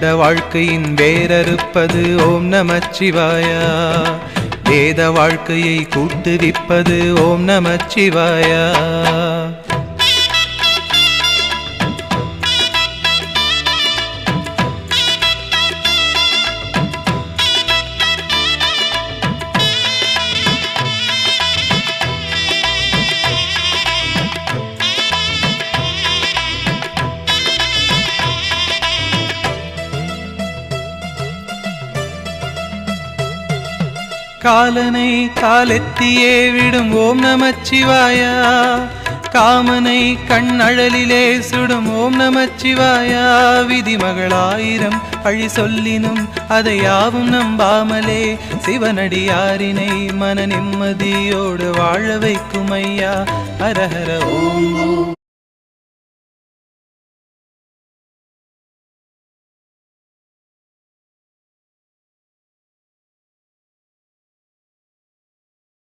மானிட வாழ்க்கையின் வேரறுப்பது ஓம் நமச்சிவாயா. வேத வாழ்க்கையை கூட்டுவிப்பது ஓம் நமச்சிவாயா. காலனை காலெத்தியே விடும் ஓம் நமச்சிவாயா. காமனை கண்ணழலிலே சுடும் ஓம் நமச்சிவாயா. விதிமகளாயிரம் பழி சொல்லினும் அதை யாவும் நம்பாமலே சிவனடியாரினை மன நிம்மதியோடு வாழ வைக்கும் ஐயா. ஹரஹர ஓம் ஓம்